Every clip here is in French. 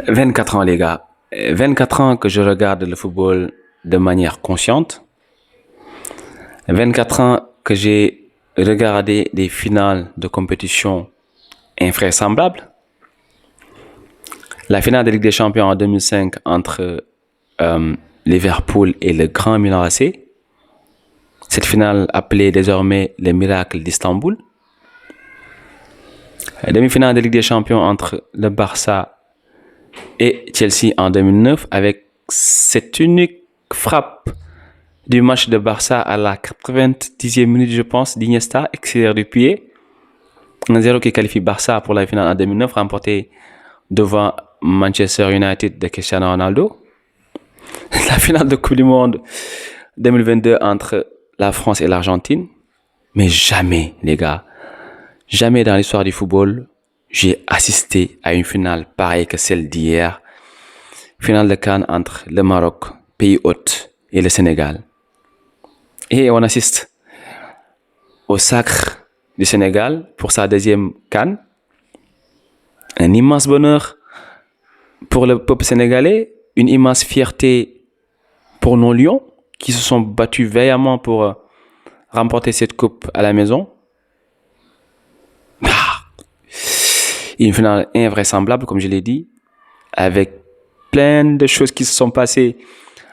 24 ans, les gars. 24 ans que je regarde le football de manière consciente. 24 ans que j'ai regardé des finales de compétition invraisemblables. La finale de Ligue des Champions en 2005 entre Liverpool et le Grand Milan AC. Cette finale appelée désormais le miracle d'Istanbul. La demi-finale de Ligue des Champions entre le Barça et Chelsea en 2009 avec cette unique frappe du match de Barça à la 90e minute, je pense, d'Iniesta, extérieur du pied. 1-0 qui qualifie Barça pour la finale en 2009, remporté devant Manchester United de Cristiano Ronaldo. La finale de Coupe du Monde 2022 entre la France et l'Argentine. Mais jamais, les gars, jamais dans l'histoire du football, j'ai assisté à une finale pareille que celle d'hier. Finale de CAN entre le Maroc, pays hôte, et le Sénégal. Et on assiste au sacre du Sénégal pour sa deuxième CAN. Un immense bonheur pour le peuple sénégalais, une immense fierté pour nos lions qui se sont battus vaillamment pour remporter cette coupe à la maison. Une finale invraisemblable, comme je l'ai dit, avec plein de choses qui se sont passées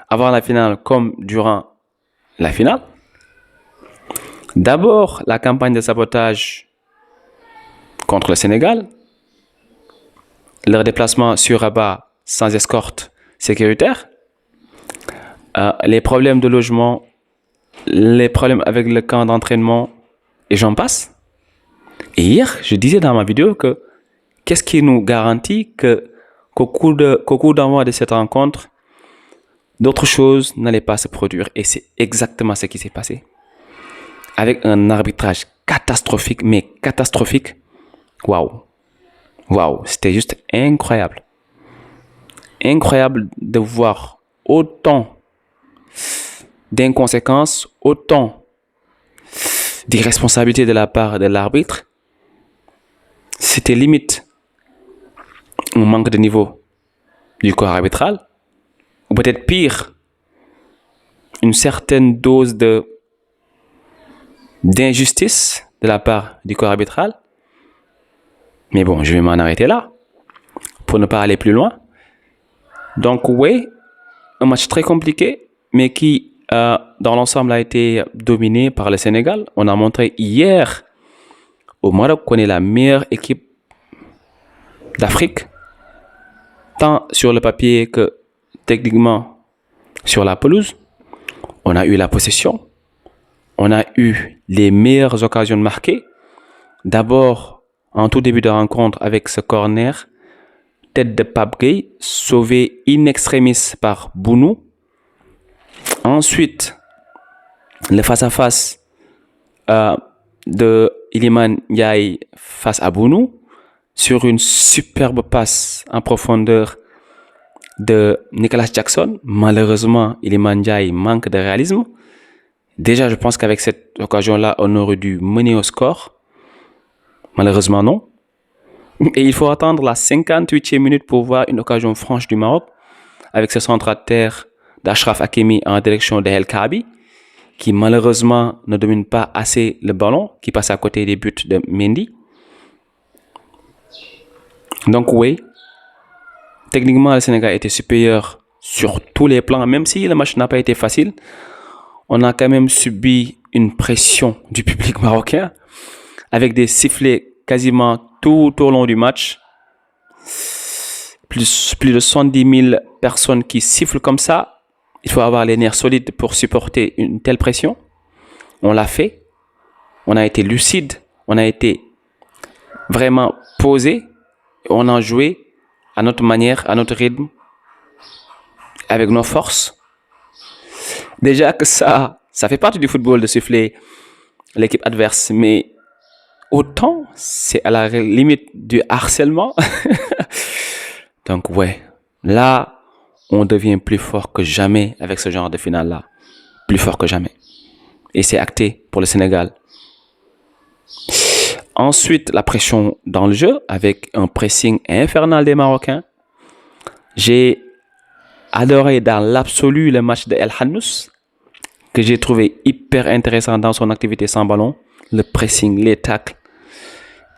avant la finale comme durant la finale. D'abord, la campagne de sabotage contre le Sénégal, leur déplacement sur Rabat sans escorte sécuritaire, les problèmes de logement, les problèmes avec le camp d'entraînement, et j'en passe. Et hier, je disais dans ma vidéo que qu'est-ce qui nous garantit qu'au cours d'envoi de cette rencontre, d'autres choses n'allaient pas se produire. Et c'est exactement ce qui s'est passé. Avec un arbitrage catastrophique, mais catastrophique. Waouh. Waouh. C'était juste incroyable. Incroyable de voir autant d'inconséquences, autant d'irresponsabilité de la part de l'arbitre. C'était limite un manque de niveau du corps arbitral, ou peut-être pire, une certaine dose d'injustice de la part du corps arbitral. Mais bon, je vais m'en arrêter là pour ne pas aller plus loin. Donc oui, un match très compliqué, mais qui dans l'ensemble a été dominé par le Sénégal. On a montré hier au Maroc qu'on est la meilleure équipe d'Afrique, tant sur le papier que techniquement sur la pelouse. On a eu la possession, on a eu les meilleures occasions de marquer. D'abord, en tout début de rencontre avec ce corner, tête de Pape Gueye, sauvé in extremis par Bounou. Ensuite, le face-à-face de Iliman Ndiaye face à Bounou, sur une superbe passe en profondeur de Nicolas Jackson. Malheureusement, Iliman Ndiaye manque de réalisme. Déjà, je pense qu'avec cette occasion-là, on aurait dû mener au score. Malheureusement, non. Et il faut attendre la 58e minute pour voir une occasion franche du Maroc avec ce centre à terre d'Achraf Hakimi en direction de El Kaabi, qui malheureusement ne domine pas assez le ballon, qui passe à côté des buts de Mendy. Donc oui, techniquement le Sénégal était supérieur sur tous les plans, même si le match n'a pas été facile. On a quand même subi une pression du public marocain avec des sifflets quasiment tout au long du match. Plus de 110 000 personnes qui sifflent comme ça. Il faut avoir les nerfs solides pour supporter une telle pression. On l'a fait. On a été lucide. On a été vraiment posé. On a joué à notre manière, à notre rythme, avec nos forces. Déjà que ça fait partie du football de siffler l'équipe adverse, mais autant c'est à la limite du harcèlement. Donc ouais, là, on devient plus fort que jamais avec ce genre de finale-là. Plus fort que jamais. Et c'est acté pour le Sénégal. Ensuite, la pression dans le jeu avec un pressing infernal des Marocains. J'ai adoré dans l'absolu le match de El Hannous, que j'ai trouvé hyper intéressant dans son activité sans ballon. Le pressing, les tacles.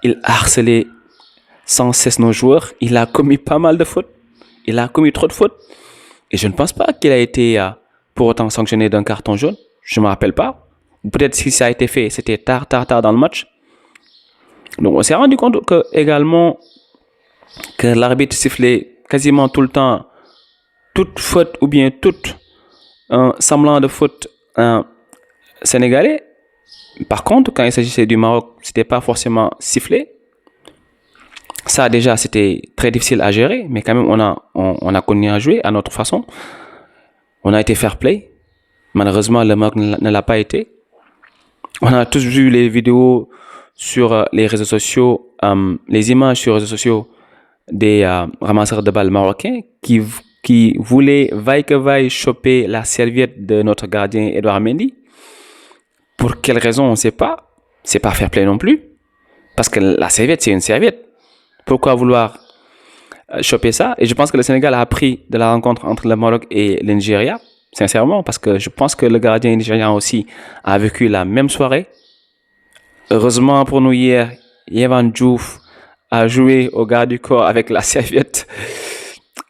Il harcelait sans cesse nos joueurs. Il a commis pas mal de fautes. Il a commis trop de fautes. Et je ne pense pas qu'il a été pour autant sanctionné d'un carton jaune. Je ne me rappelle pas. Peut-être si ça a été fait, c'était tard dans le match. Donc on s'est rendu compte que également que l'arbitre sifflait quasiment tout le temps toute faute ou bien tout semblant de faute sénégalais. Par contre, quand il s'agissait du Maroc, c'était pas forcément sifflé. Ça déjà c'était très difficile à gérer, mais quand même on a continué à jouer à notre façon. On a été fair play. Malheureusement, le Maroc ne l'a pas été. On a tous vu les vidéos sur les réseaux sociaux, les images sur les réseaux sociaux des ramasseurs de balles marocains qui voulaient vaille que vaille choper la serviette de notre gardien Edouard Mendy. Pour quelle raison, on ne sait pas. C'est pas fair play non plus. Parce que la serviette, c'est une serviette. Pourquoi vouloir choper ça? Et je pense que le Sénégal a appris de la rencontre entre le Maroc et le Nigeria. Sincèrement, parce que je pense que le gardien nigérian aussi a vécu la même soirée. Heureusement pour nous hier, Yehvan Diouf a joué au garde du corps avec la serviette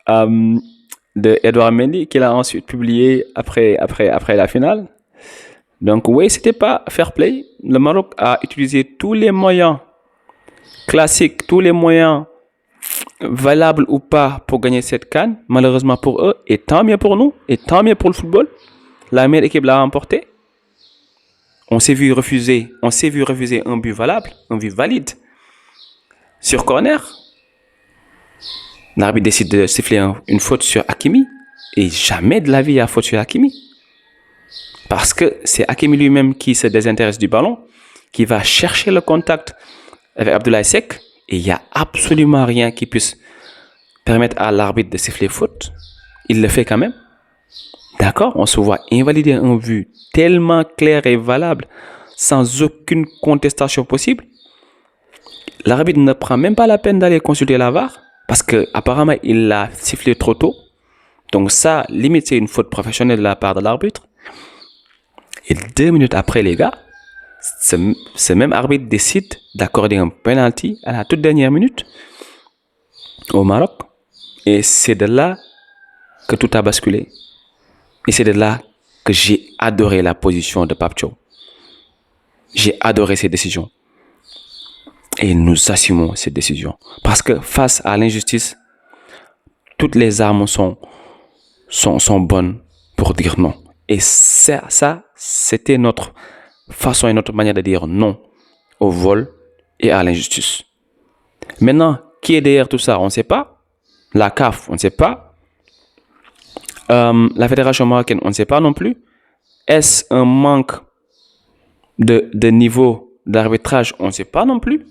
de Edouard Mendy qu'il a ensuite publié après la finale. Donc oui, c'était pas fair play. Le Maroc a utilisé tous les moyens classiques, tous les moyens valables ou pas pour gagner cette CAN. Malheureusement pour eux, et tant mieux pour nous, et tant mieux pour le football. La meilleure équipe l'a remporté. On s'est vu refuser un but valable, un but valide. Sur corner, l'arbitre décide de siffler une faute sur Hakimi. Et jamais de la vie il y a faute sur Hakimi. Parce que c'est Hakimi lui-même qui se désintéresse du ballon, qui va chercher le contact avec Abdoulaye Seck. Et il n'y a absolument rien qui puisse permettre à l'arbitre de siffler faute. Il le fait quand même. D'accord? On se voit invalider un but tellement clair et valable, sans aucune contestation possible. L'arbitre ne prend même pas la peine d'aller consulter la VAR, parce qu'apparemment, il l'a sifflé trop tôt. Donc ça, limite, c'est une faute professionnelle de la part de l'arbitre. Et 2 minutes après, les gars, ce même arbitre décide d'accorder un penalty à la toute dernière minute au Maroc. Et c'est de là que tout a basculé. Et c'est de là que j'ai adoré la position de Pape Thiaw. J'ai adoré ses décisions. Et nous assumons ces décisions. Parce que face à l'injustice, toutes les armes sont bonnes pour dire non. Et ça, c'était notre façon et notre manière de dire non au vol et à l'injustice. Maintenant, qui est derrière tout ça? On ne sait pas. La CAF, on ne sait pas. La Fédération marocaine, on ne sait pas non plus. Est-ce un manque de niveau d'arbitrage? On ne sait pas non plus.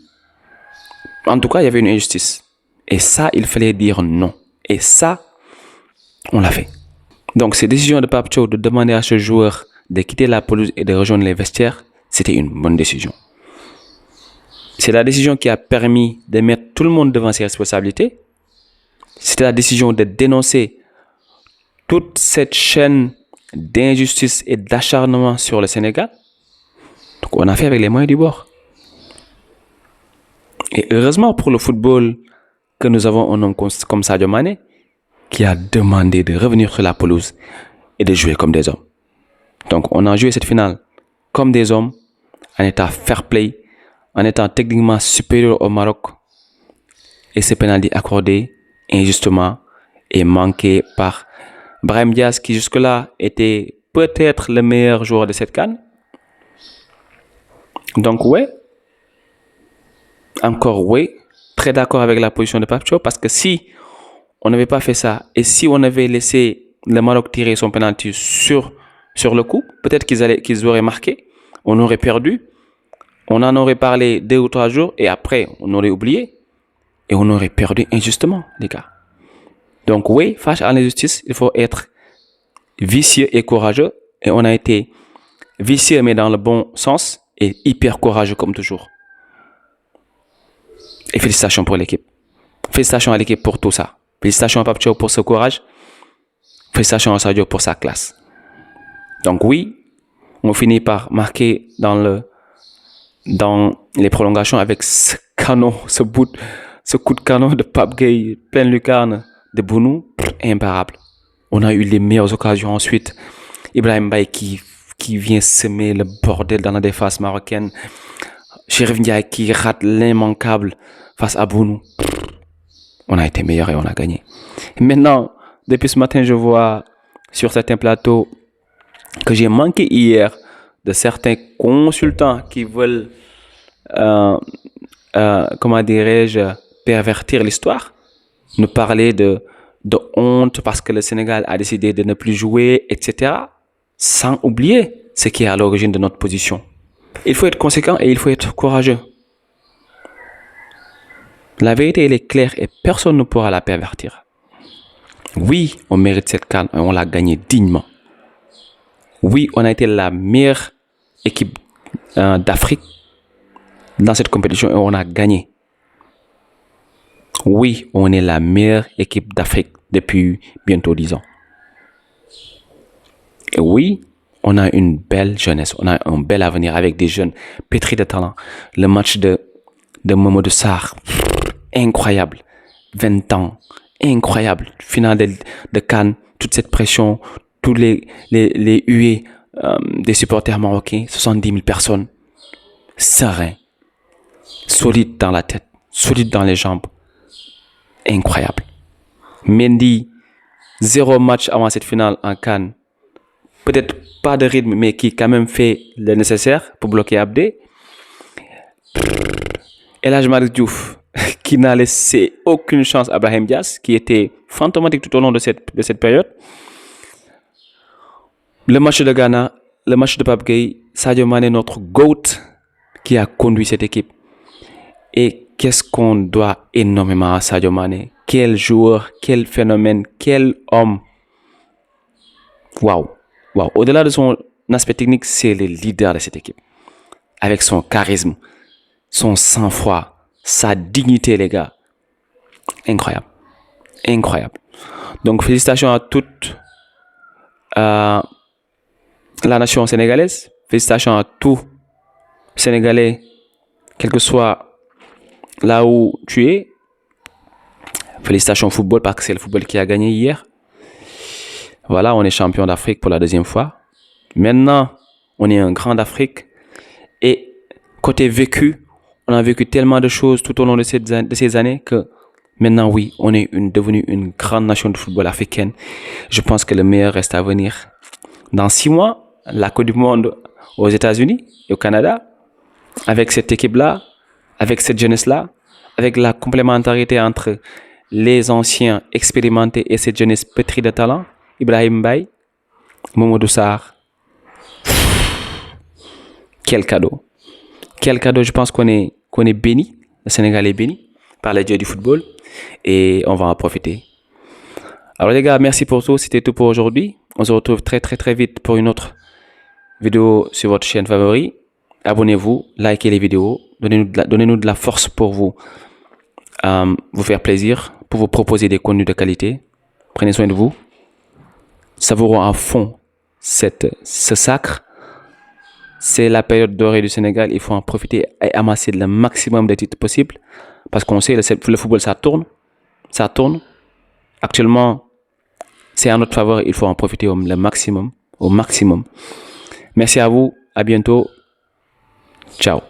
En tout cas, il y avait une injustice. Et ça, il fallait dire non. Et ça, on l'a fait. Donc, cette décision de Pape Thiaw de demander à ce joueur de quitter la pelouse et de rejoindre les vestiaires, c'était une bonne décision. C'est la décision qui a permis de mettre tout le monde devant ses responsabilités. C'était la décision de dénoncer toute cette chaîne d'injustice et d'acharnement sur le Sénégal. Donc, on a fait avec les moyens du bord. Et heureusement pour le football que nous avons un homme comme Sadio Mané qui a demandé de revenir sur la pelouse et de jouer comme des hommes. Donc, on a joué cette finale comme des hommes, en état fair play, en étant techniquement supérieur au Maroc. Et ce penalty accordé injustement et manqué par Brahim Diaz qui jusque-là était peut-être le meilleur joueur de cette CAN. Donc, ouais. Encore oui, très d'accord avec la position de Pape Thiaw parce que si on n'avait pas fait ça et si on avait laissé le Maroc tirer son penalty sur le coup, peut-être qu'ils auraient marqué, on aurait perdu, on en aurait parlé 2 ou 3 jours et après on aurait oublié et on aurait perdu injustement, les gars. Donc oui, face à l'injustice, il faut être vicieux et courageux et on a été vicieux mais dans le bon sens et hyper courageux comme toujours. Et félicitations pour l'équipe. Félicitations à l'équipe pour tout ça. Félicitations à Pape Thiaw pour ce courage. Félicitations à Sadio pour sa classe. Donc oui, on finit par marquer dans les prolongations avec ce canon, ce coup de canon de Pape Gueye, pleine lucarne de Bounou, imparable. On a eu les meilleures occasions ensuite. Ibrahim Mbaye qui vient semer le bordel dans la défense marocaine. Chérif Ndiaye qui rate l'immanquable face à Bounou. On a été meilleurs et on a gagné. Et maintenant, depuis ce matin, je vois sur certains plateaux que j'ai manqué hier de certains consultants qui veulent, comment dirais-je, pervertir l'histoire, nous parler de honte parce que le Sénégal a décidé de ne plus jouer, etc., sans oublier ce qui est à l'origine de notre position. Il faut être conséquent et il faut être courageux. La vérité, elle est claire et personne ne pourra la pervertir. Oui, on mérite cette CAN et on l'a gagnée dignement. Oui, on a été la meilleure équipe d'Afrique dans cette compétition et on a gagné. Oui, on est la meilleure équipe d'Afrique depuis bientôt 10 ans. Et oui, on a une belle jeunesse, on a un bel avenir avec des jeunes pétris de talent. Le match de Mamadou Sarr, incroyable. 20 ans, incroyable. Finale de CAN, toute cette pression, tous les huées des supporters marocains, 70 000 personnes. Serein, solide dans la tête, solide dans les jambes. Incroyable. Mendy, 0 match avant cette finale en CAN. Peut-être pas de rythme, mais qui quand même fait le nécessaire pour bloquer Abdé. El Hadj Malick Diouf, qui n'a laissé aucune chance à Brahim Diaz, qui était fantomatique tout au long de cette période. Le match de Ghana, le match de Pape Gueye, Sadio Mané, notre GOAT, qui a conduit cette équipe. Et qu'est-ce qu'on doit énormément à Sadio Mané? Quel joueur, quel phénomène, quel homme. Waouh. Wow. Au-delà de son aspect technique, c'est le leader de cette équipe. Avec son charisme, son sang-froid, sa dignité, les gars. Incroyable. Incroyable. Donc, félicitations à toute la nation sénégalaise. Félicitations à tous Sénégalais, quel que soit là où tu es. Félicitations au football parce que c'est le football qui a gagné hier. Voilà, on est champion d'Afrique pour la 2e fois. Maintenant, on est un grand d'Afrique. Et côté vécu, on a vécu tellement de choses tout au long de ces années que maintenant, oui, on est devenu une grande nation de football africaine. Je pense que le meilleur reste à venir. Dans 6 mois, la Coupe du Monde aux États-Unis et au Canada, avec cette équipe-là, avec cette jeunesse-là, avec la complémentarité entre les anciens expérimentés et cette jeunesse pétrie de talent, Ibrahim Mbaye, Mamadou Sarr. Quel cadeau. Quel cadeau. Je pense qu'on est béni. Le Sénégal est béni par les dieux du football et on va en profiter. Alors les gars, merci pour tout. C'était tout pour aujourd'hui. On se retrouve très très très vite pour une autre vidéo sur votre chaîne favorite. Abonnez-vous, likez les vidéos, donnez-nous de la force pour vous faire plaisir, pour vous proposer des contenus de qualité. Prenez soin de vous. Savourons à fond ce sacre. C'est la période dorée du Sénégal. Il faut en profiter et amasser le maximum de titres possibles. Parce qu'on sait, le football, ça tourne. Ça tourne. Actuellement, c'est en notre faveur. Il faut en profiter au maximum. Merci à vous. À bientôt. Ciao.